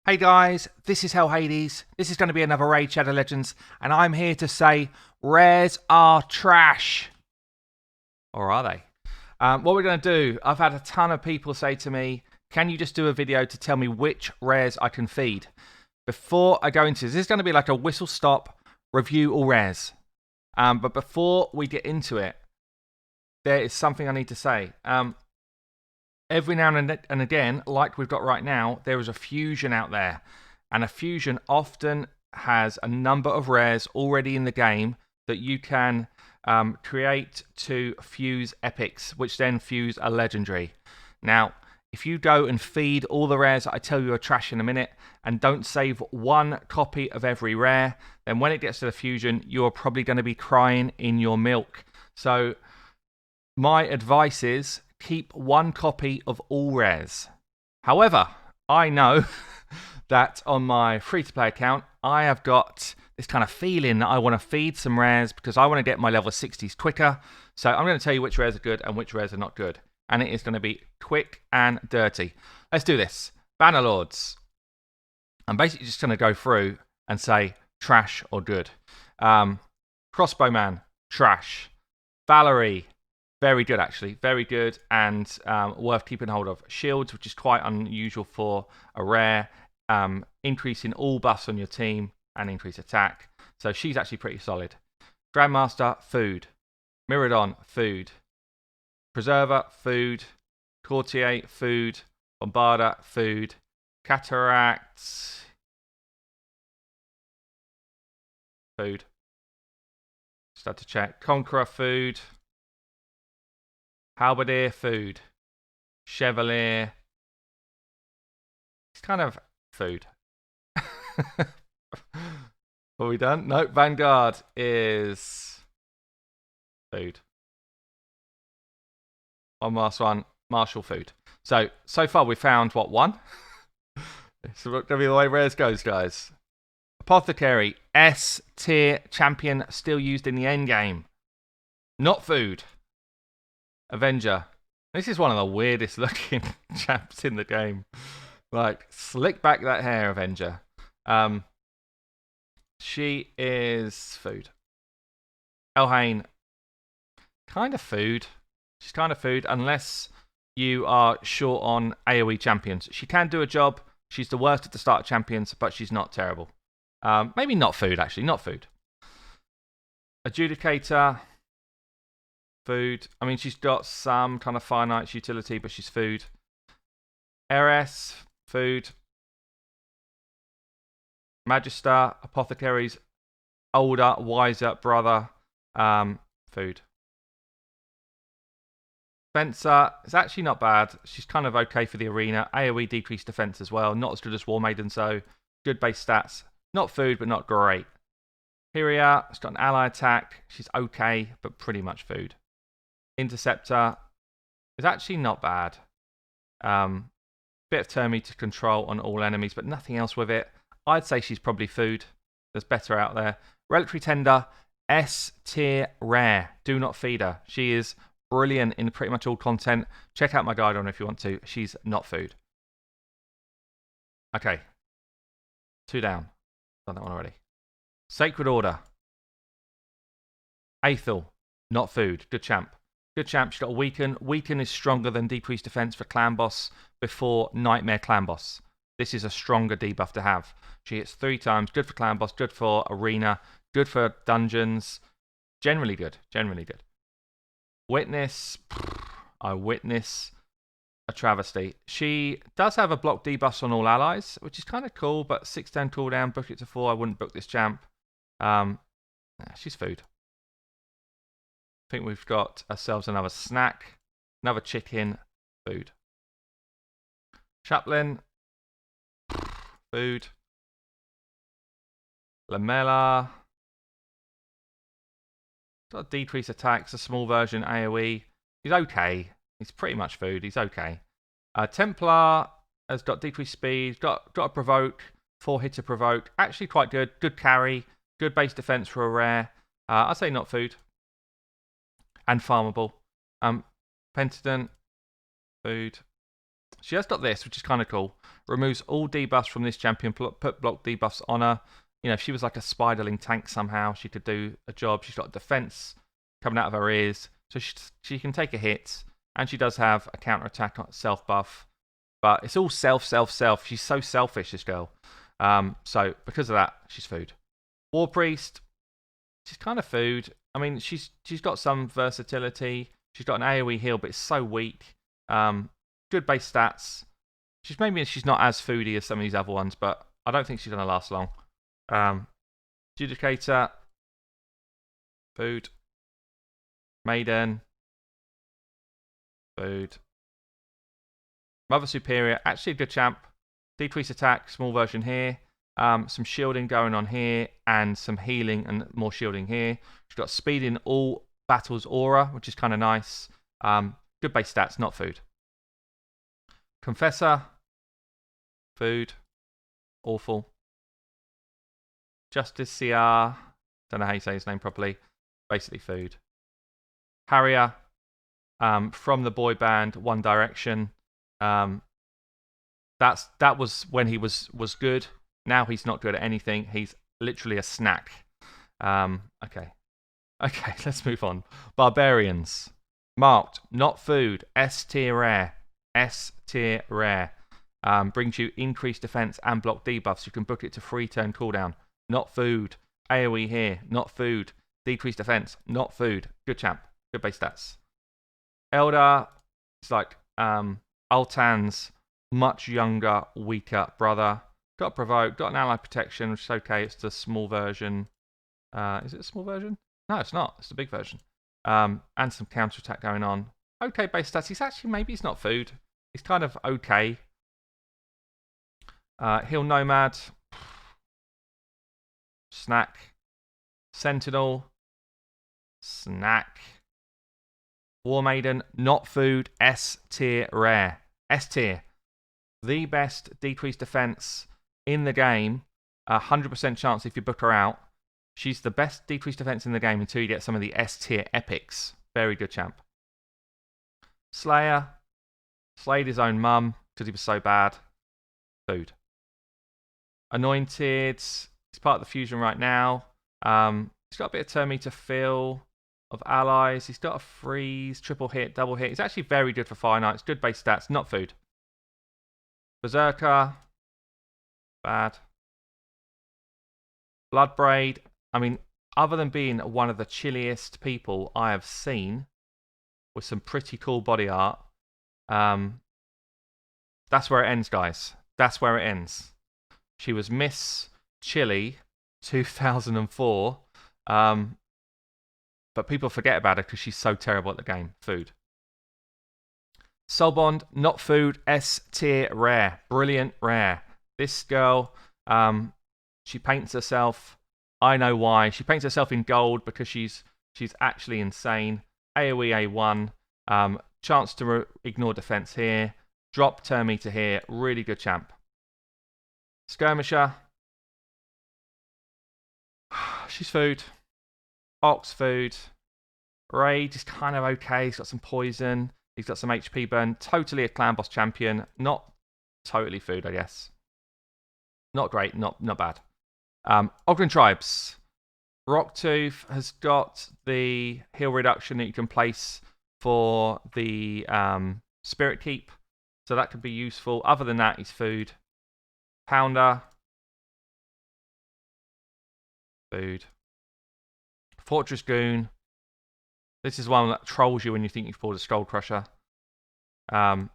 Hey guys, this is Hell Hades. This is going to be another Raid Shadow Legends, and I'm here to say rares are trash. Or are they? What we're going to do, I've had a ton of people say to me, can you just do a video to tell me which rares I can feed? Before I go into this is going to be like a whistle stop, review all rares. But before we get into it, there is something I need to say. Every now and again, like we've got right now, there is a fusion out there. And a fusion often has a number of rares already in the game that you can create to fuse epics, which then fuse a legendary. Now, if you go and feed all the rares that I tell you are trash in a minute and don't save one copy of every rare, then when it gets to the fusion, you're probably going to be crying in your milk. So my advice is keep one copy of all rares. However, I know that on my free-to-play account, I have got this kind of feeling that I want to feed some rares because I want to get my level 60s quicker. So I'm going to tell you which rares are good and which rares are not good. And it is going to be quick and dirty. Let's do this. Bannerlords. I'm basically just going to go through and say trash or good. Crossbowman, trash. Valerie, very good, actually. Very good and worth keeping hold of. Shields, which is quite unusual for a rare. Increasing all buffs on your team and increase attack. So she's actually pretty solid. Grandmaster, food. Miraidon, food. Preserver, food. Courtier, food. Bombarder, food. Cataract, food. Just had to check. Conqueror, food. Halberdier, food. Chevalier. It's kind of food. Are we done? No, Vanguard is food. One last one, Martial, food. So far we found, what, one? So going to be the way rares goes, guys. Apothecary, S tier champion, still used in the endgame. Not food. Avenger. This is one of the weirdest looking champs in the game. Like, slick back that hair, Avenger. She is food. Elhain, kind of food. She's kind of food, unless you are short on AoE champions. She can do a job. She's the worst at the start of champions, but she's not terrible. Maybe not food, actually. Not food. Adjudicator, food. I mean, she's got some kind of Fire Knight's utility, but she's food. Heiress, food. Magister, Apothecary's older, wiser brother, food. Fencer is actually not bad. She's kind of okay for the arena. AoE decreased defense as well. Not as good as War Maiden, so good base stats. Not food, but not great. Hyria, she's got an ally attack. She's okay, but pretty much food. Interceptor is actually not bad. Bit of turn meter control on all enemies, but nothing else with it. I'd say she's probably food. There's better out there. Reliquary Tender, S tier rare. Do not feed her. She is brilliant in pretty much all content. Check out my guide on her if you want to. She's not food. Okay. 2 down. Done that one already. Sacred Order. Aethel, not food. Good champ. Good champ. She's got a weaken. Weaken is stronger than decreased defense for clan boss before Nightmare clan boss. This is a stronger debuff to have. She hits 3 times. Good for clan boss. Good for arena. Good for dungeons. Generally good. Generally good. Witness. I witness a travesty. She does have a block debuff on all allies, which is kind of cool, but 6-10 cooldown. Book it to 4. I wouldn't book this champ. She's food. I think we've got ourselves another snack. Another chicken. Food. Chaplain. Food. Lamella. Got a decreased attacks, a small version AoE. He's okay. He's pretty much food. He's okay. Templar has got decreased speed. Got a provoke. 4 hitter provoke. Actually quite good. Good carry. Good base defense for a rare. I'd say not food. And farmable. Pentadon. Food. She has got this, which is kind of cool. Removes all debuffs from this champion, put block debuffs on her. You know, if she was like a spiderling tank somehow, she could do a job. She's got defense coming out of her ears, so she can take a hit, and she does have a counter attack self buff. But it's all self. She's so selfish, this girl. So because of that, she's food. War Priest, she's kind of food. I mean, she's got some versatility. She's got an AoE heal, but it's so weak. Good base stats. Maybe she's not as foody as some of these other ones, but I don't think she's gonna last long. Judicator, food. Maiden, food. Mother Superior, actually a good champ. Decrease attack, small version here. Some shielding going on here, and some healing and more shielding here. She's got speed in all battles aura, which is kind of nice. Good base stats, not food. Confessor, food, awful. Justice CR, don't know how you say his name properly. Basically food. Harrier, from the boy band One Direction. That was when he was good. Now he's not good at anything. He's literally a snack. Okay, let's move on. Barbarians, marked not food. S tier rare. S tier rare. Brings you increased defense and block debuffs. You can book it to free turn cooldown. Not food. AoE here. Not food. Decreased defense. Not food. Good champ. Good base stats. Elder. It's like Altan's much younger, weaker brother. Got provoke. Got an ally protection, which is okay. It's the small version. Is it a small version? No, it's not. It's the big version. And some counter attack going on. Okay base stats. He's actually, maybe he's not food. He's kind of okay. Heal Nomad. Snack. Sentinel. Snack. War Maiden. Not food. S tier rare. S tier. The best decreased defense in the game. 100% chance if you book her out. She's the best decreased defense in the game until you get some of the S tier epics. Very good champ. Slayer. Slayed his own mum because he was so bad. Food. Anointed. He's part of the fusion right now. He's got a bit of turn meter fill of allies. He's got a freeze, triple hit, double hit. He's actually very good for Fire Knights. Good base stats, not food. Berserker. Bad. Bloodbraid. I mean, other than being one of the chilliest people I have seen with some pretty cool body art, that's where it ends, guys. That's where it ends. She was Miss Chili 2004, but people forget about her because she's so terrible at the game. Food. Soulbond, not food. S tier rare. Brilliant rare. This girl, she paints herself. I know why. She paints herself in gold because she's actually insane. AoE A1. Chance to ignore defense here. Drop turn meter here. Really good champ. Skirmisher. She's food. Ox food. Raid is kind of okay. He's got some poison. He's got some HP burn. Totally a clan boss champion. Not totally food, I guess. Not great. Not bad. Ogron Tribes. Rocktooth has got the heal reduction that you can place for the Spirit Keep. So that could be useful. Other than that, he's food. Pounder. Food. Fortress Goon. This is one that trolls you when you think you've pulled a Skull Crusher. Again,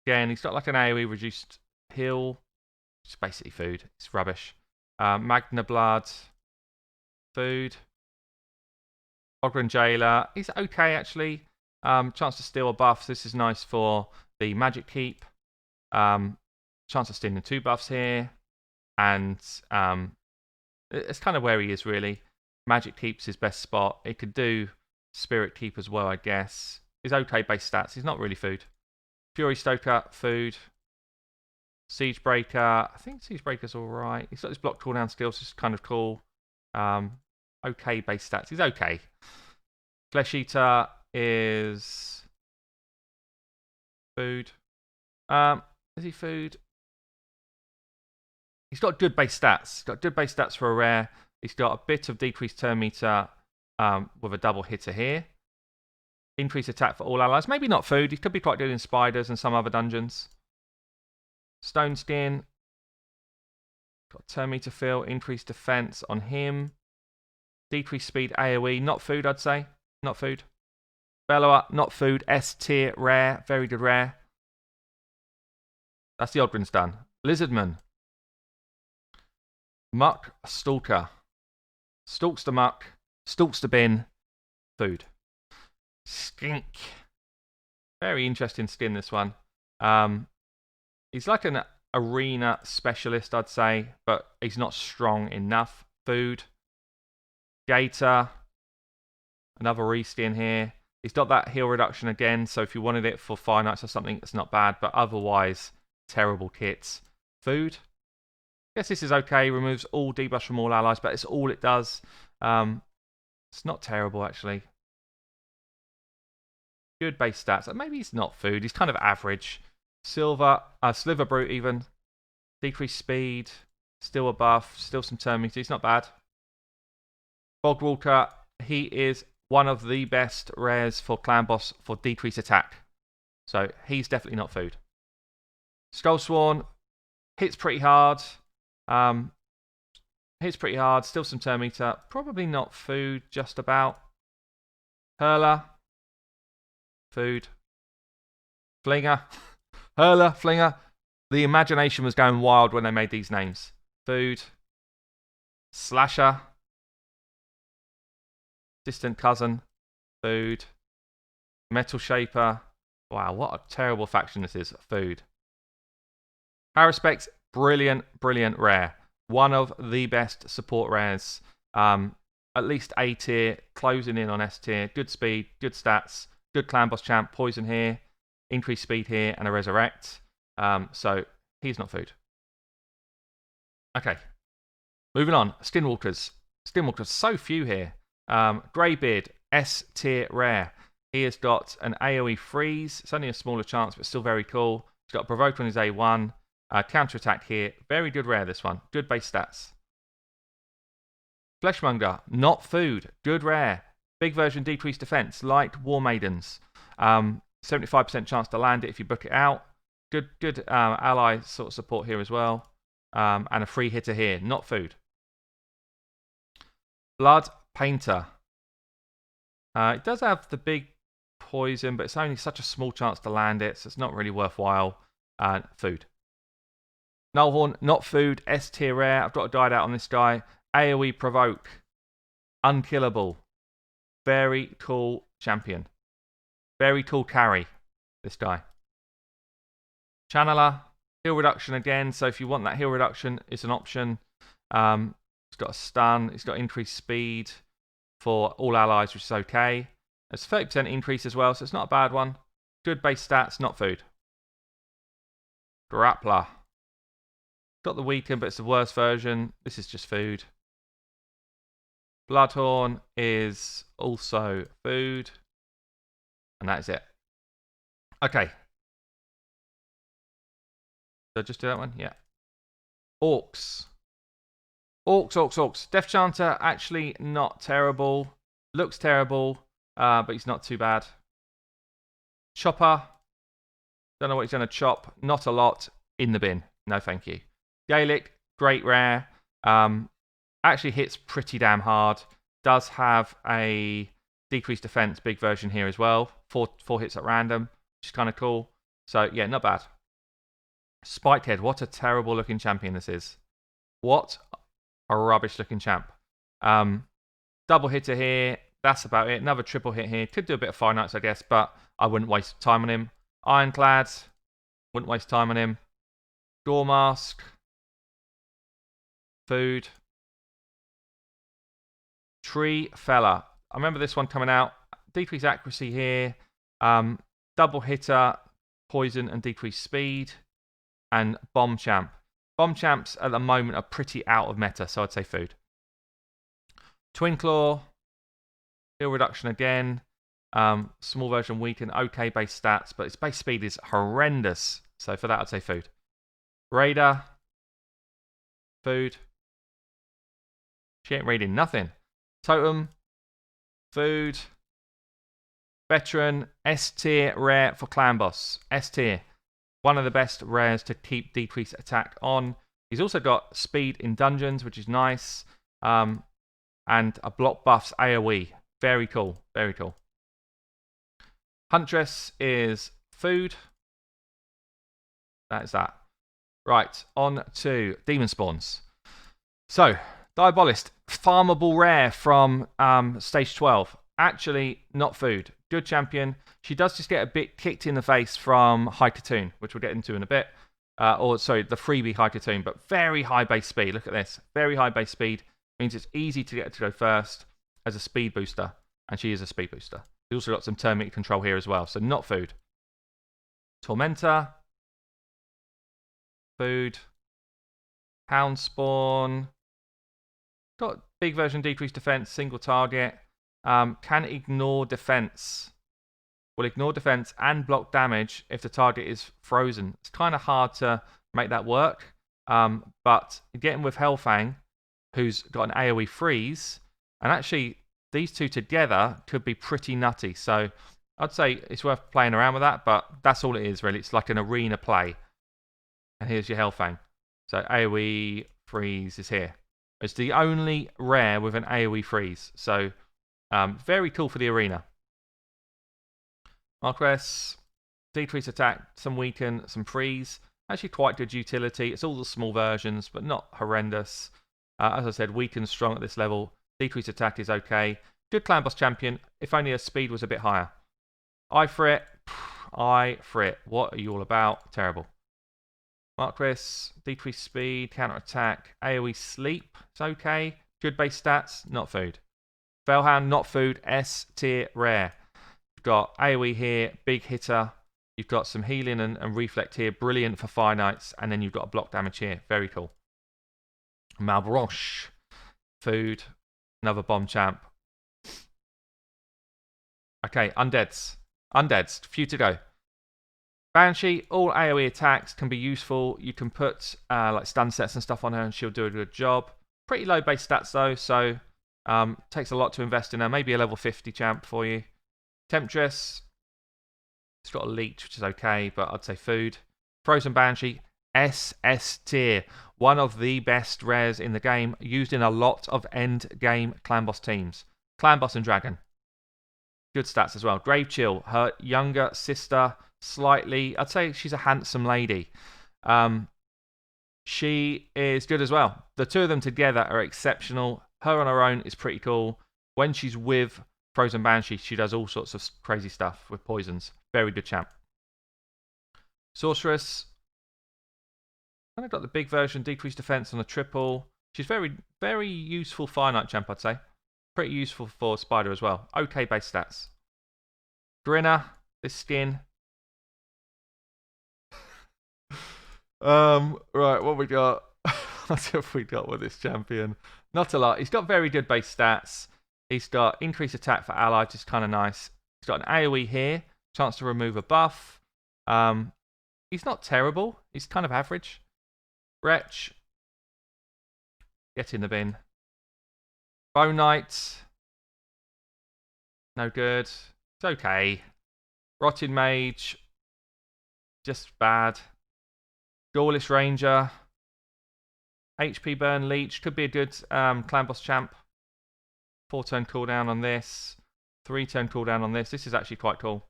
he's got like an AoE reduced heal. It's basically food. It's rubbish. Magna Blood. Food. Ogron Jailer. He's okay, actually. Chance to steal a buff. This is nice for the Magic Keep. Chance of stealing 2 buffs here. And it's kind of where he is, really. Magic Keep's his best spot. It could do Spirit Keep as well, I guess. He's okay base stats. He's not really food. Fury Stoker, food. Siegebreaker. I think Siegebreaker's alright. He's got his block cooldown skills, which is kind of cool. Okay base stats. He's okay. Flesh Eater is food. Is he food? He's got good base stats. He's got good base stats for a rare. He's got a bit of decreased turn meter with a double hitter here. Increased attack for all allies. Maybe not food. He could be quite good in spiders and some other dungeons. Stone skin. Got turn meter fill. Increased defense on him. Decreased speed AoE. Not food, I'd say. Not food. Bellower. Not food. S tier rare. Very good rare. That's the Ogron's done. Lizardman. Muck Stalker. Stalks the muck. Stalks the bin. Food. Skink. Very interesting skin, this one. He's like an arena specialist, I'd say, but he's not strong enough. Food. Gator. Another reskin here. He's got that heal reduction again, so if you wanted it for Fire Knights or something, it's not bad, but otherwise, terrible kits. Food. Guess this is okay. Removes all debuffs from all allies, but it's all it does. It's not terrible, actually. Good base stats. Maybe he's not food. He's kind of average. Sliver Brute even. Decreased speed. Still a buff. Still some turn meter. He's not bad. Bogwalker. He is one of the best rares for Clan Boss for decreased attack. So he's definitely not food. Skullsworn. Hits pretty hard. Hits pretty hard. Still some turn meter. Probably not food. Just about. Hurler. Food. Flinger. Hurler. Flinger. The imagination was going wild when they made these names. Food. Slasher. Distant cousin. Food. Metal Shaper. Wow, what a terrible faction this is. Food. Haruspex. Brilliant, brilliant rare. One of the best support rares. At least A tier. Closing in on S tier. Good speed. Good stats. Good Clan Boss champ. Poison here. Increased speed here. And a resurrect. So he's not food. Okay. Moving on. Skinwalkers. Skinwalkers. So few here. Greybeard. S tier rare. He has got an AoE freeze. It's only a smaller chance, but still very cool. He's got a provoke on his A1. Counter attack here. Very good rare, this one. Good base stats. Fleshmonger. Not food. Good rare. Big version decreased defense. Like War Maidens. 75% chance to land it if you book it out. Good ally sort of support here as well. And a free hitter here. Not food. Blood Painter. It does have the big poison, but it's only such a small chance to land it, so it's not really worthwhile. Food. Nullhorn, not food. S tier rare. I've got to guide out on this guy. AoE provoke. Unkillable. Very cool champion. Very cool carry, this guy. Channeler. Heal reduction again, so if you want that heal reduction, it's an option. He's got a stun. He's got increased speed for all allies, which is okay. It's 30% increase as well, so it's not a bad one. Good base stats, not food. Grappler. Got the weaken, but it's the worst version. This is just food. Bloodhorn is also food. And that is it. Okay. Did I just do that one? Yeah. Orcs. Orcs. Death Chanter, actually not terrible. Looks terrible, but he's not too bad. Chopper. Don't know what he's going to chop. Not a lot. In the bin. No, thank you. Gaelic, great rare. Actually hits pretty damn hard. Does have a decreased defense, big version here as well. Four hits at random, which is kind of cool. So, yeah, not bad. Spiked Head, what a terrible looking champion this is. What a rubbish looking champ. Double hitter here. That's about it. Another triple hit here. Could do a bit of Fire Knights, I guess, but I wouldn't waste time on him. Ironclad. Wouldn't waste time on him. Door Mask. Food. Tree Fella. I remember this one coming out. Decreased accuracy here. Double hitter. Poison and decreased speed. And Bomb Champ. Bomb Champs at the moment are pretty out of meta, so I'd say food. Twin Claw. Heal reduction again. Small version weaken. Okay base stats, but its base speed is horrendous. So for that, I'd say food. Raider. Food. She ain't raiding nothing. Totem. Food. Veteran. S tier rare for clan boss. S tier. One of the best rares to keep decreased attack on. He's also got speed in dungeons, which is nice. And a block buffs AoE. Very cool. Very cool. Huntress is food. That is that. Right, on to Demon Spawns. So, Diabolist, farmable rare from stage 12. Actually, not food. Good champion. She does just get a bit kicked in the face from High Katoon, which we'll get into in a bit. Sorry, the freebie High Katoon, but very high base speed. Look at this. Very high base speed. Means it's easy to get to go first as a speed booster. And she is a speed booster. She's also got some termite control here as well, so not food. Tormentor. Food. Hound Spawn. Got big version decreased defense, single target. Can ignore defense. Will ignore defense and block damage if the target is frozen. It's kind of hard to make that work. But getting with Hellfang, who's got an AoE freeze, and actually these two together could be pretty nutty. So I'd say it's worth playing around with that, but that's all it is really. It's like an arena play. And here's your Hellfang. So AoE freeze is here. It's the only rare with an AoE freeze. So very cool for the arena. Marquess, decrease attack, some weaken, some freeze. Actually quite good utility. It's all the small versions, but not horrendous. As I said, weaken strong at this level. Decrease attack is okay. Good clan boss champion, if only her speed was a bit higher. Eye for it. Eye for it. What are you all about? Terrible. Marquess, decreased speed, counter attack, AoE sleep. It's okay. Good base stats, not food. Fellhound, not food. S tier rare. You've got AoE here, big hitter. You've got some healing and reflect here, brilliant for Fire Knights, and then you've got a block damage here, very cool. Malbranche, food, another bomb champ. Okay, undeads. Undeads, few to go. Banshee, all AoE attacks can be useful. You can put like stun sets and stuff on her and she'll do a good job. Pretty low base stats though, so takes a lot to invest in her. Maybe a level 50 champ for you. Temptress, it's got a leech, which is okay, but I'd say food. Frozen Banshee, SS tier. One of the best rares in the game, used in a lot of end game clan boss teams. Clan boss and dragon. Good stats as well. Grave Chill, her younger sister, slightly, I'd say she's a handsome lady. She is good as well. The two of them together are exceptional. Her on her own is pretty cool. When she's with Frozen Banshee, she does all sorts of crazy stuff with poisons. Very good champ. Sorceress. Kind of got the big version, decreased defense on a triple. She's very, very useful Fire Knight champ, I'd say. Pretty useful for Spider as well. Okay base stats. Grinner, this skin. Right, what we got? What have we got with this champion? Not a lot. He's got very good base stats. He's got increased attack for allies, which is kind of nice. He's got an AoE here, chance to remove a buff. He's not terrible. He's kind of average. Wretch. Get in the bin. Bone Knight. No good. It's okay. Rotted Mage. Just bad. Gaulish Ranger. HP Burn Leech. Could be a good clan boss champ. 4-turn cooldown on this. 3-turn cooldown on this. This is actually quite cool.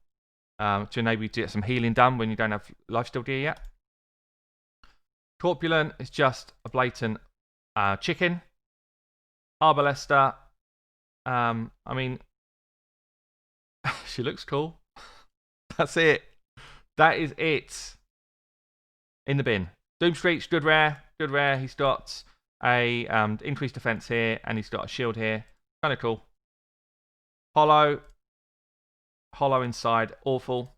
To enable you to get some healing done when you don't have lifesteal gear yet. Corpulent is just a blatant chicken. Arbalester. I mean, she looks cool. That's it. That is it. In the bin. Doomscreech, good rare. Good rare. He's got a increased defense here, and he's got a shield here. Kind of cool. Hollow. Hollow inside. Awful.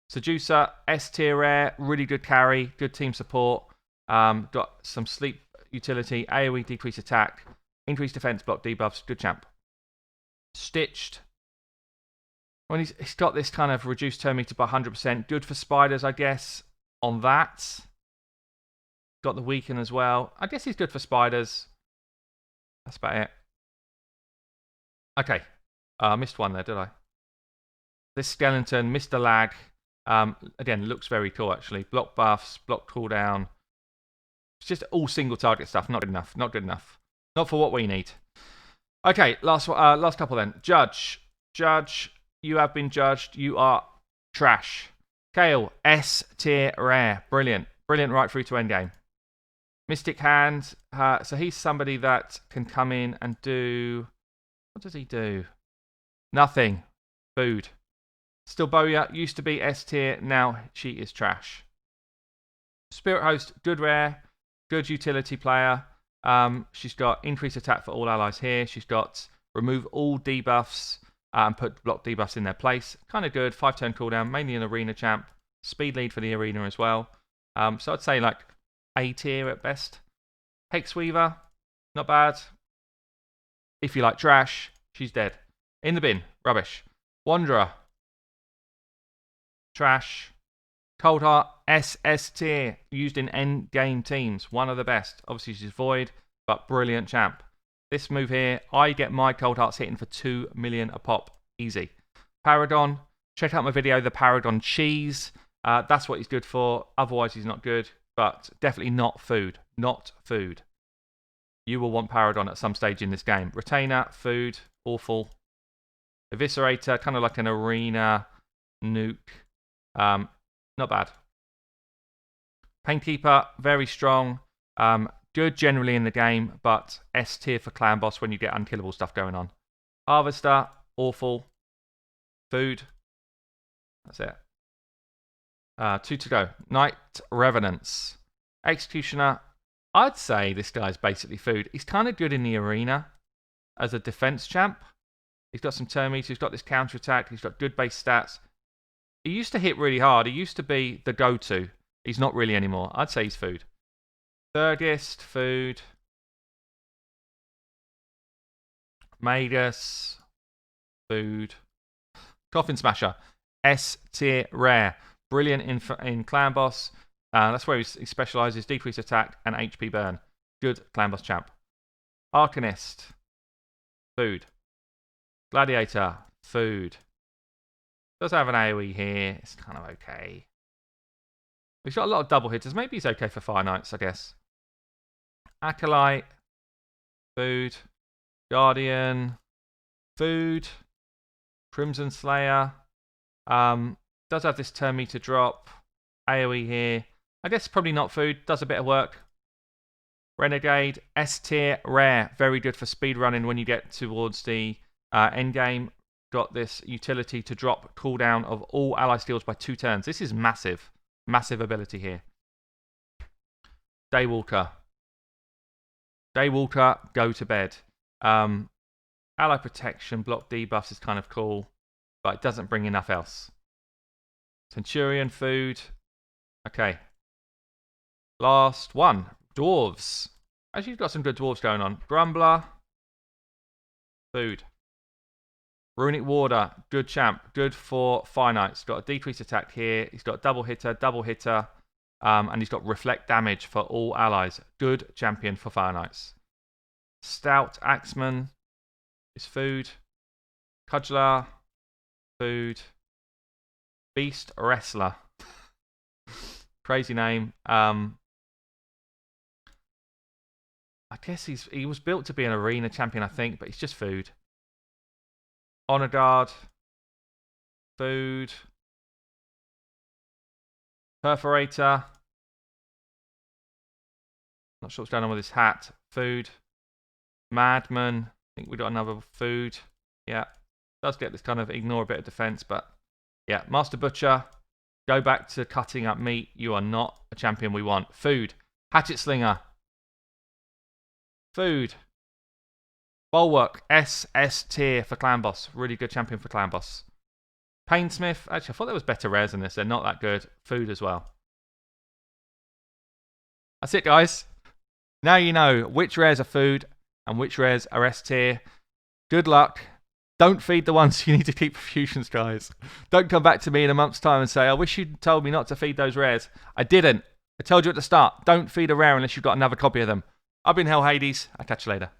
Seducer, S tier rare. Really good carry. Good team support. Got some sleep utility. AoE decrease attack. Increased defense, block debuffs. Good champ. Stitched. When he's got this kind of reduced turn meter by 100%. Good for spiders, I guess. on that. Got the weaken as well. I guess he's good for spiders. That's about it. Okay. I missed one there, did I? This skeleton, missed the lag. Again, looks very cool, actually. Block buffs, block cooldown. It's just all single target stuff. Not good enough. Not good enough. Not for what we need. Okay, last couple then. Judge. Judge, you have been judged. You are trash. Kale, S tier rare. Brilliant. Brilliant right through to endgame. Mystic Hand. So he's somebody that can come in and do... What does he do? Nothing. Food. Stilboya used to be S tier. Now she is trash. Spirit Host, good rare. Good utility player. She's got increased attack for all allies here. She's got remove all debuffs and put block debuffs in their place. Kind of good. 5-turn cooldown. Mainly an arena champ. Speed lead for the arena as well. So I'd say like A tier at best. Hexweaver, not bad. If you like trash, she's dead. In the bin, rubbish. Wanderer, trash. Cold Heart, SS tier, used in end game teams. One of the best. Obviously she's void, but brilliant champ. This move here, I get my Cold Hearts hitting for 2 million a pop. Easy. Paragon, check out my video, the Paragon cheese. That's what he's good for. Otherwise he's not good. But definitely not food. Not food. You will want Paragon at some stage in this game. Retainer, food, awful. Eviscerator, kind of like an arena nuke. Not bad. Painkeeper, very strong. Good generally in the game, but S tier for clan boss when you get unkillable stuff going on. Harvester, awful. Food. That's it. 2 to go. Night Revenants. Executioner. I'd say this guy's basically food. He's kind of good in the arena as a defense champ. He's got some turn meters. He's got this counter attack. He's got good base stats. He used to hit really hard. He used to be the go-to. He's not really anymore. I'd say he's food. Thurgist, food. Magus, food. Coffin Smasher. S tier rare. Brilliant in clan boss. That's where he specializes. Decrease attack and HP burn. Good clan boss champ. Arcanist. Food. Gladiator. Food. Does have an AoE here. It's kind of okay. He's got a lot of double hitters. Maybe he's okay for Fire Knights, I guess. Acolyte. Food. Guardian. Food. Crimson Slayer. Does have this turn meter drop. AoE here. I guess probably not food. Does a bit of work. Renegade. S tier rare. Very good for speed running when you get towards the end game. Got this utility to drop cooldown of all ally steals by 2 turns. This is massive. Massive ability here. Daywalker. Daywalker, go to bed. Ally protection, block debuffs is kind of cool, but it doesn't bring enough else. Centurion, food. Okay. Last one. Dwarves. Actually, you've got some good dwarves going on. Grumbler. Food. Runic Warder, good champ, good for Fire Knights. Got a decreased attack here. He's got double hitter, and he's got reflect damage for all allies. Good champion for Fire Knights. Stout Axeman is food. Cudgeler, food. Beast Wrestler. Crazy name. I guess he was built to be an arena champion, I think, but he's just food. Honor Guard. Food. Perforator. Not sure what's going on with his hat. Food. Madman. I think we got another food. Yeah. Does get this kind of ignore a bit of defense, but yeah. Master Butcher. Go back to cutting up meat. You are not a champion we want. Food. Hatchet Slinger. Food. Bulwark, S tier for Clan Boss. Really good champion for Clan Boss. Painsmith. Actually, I thought there was better rares than this. They're not that good. Food as well. That's it, guys. Now you know which rares are food and which rares are S tier. Good luck. Don't feed the ones you need to keep for fusions, guys. Don't come back to me in a month's time and say, I wish you'd told me not to feed those rares. I didn't. I told you at the start, don't feed a rare unless you've got another copy of them. I've been Hell Hades. I'll catch you later.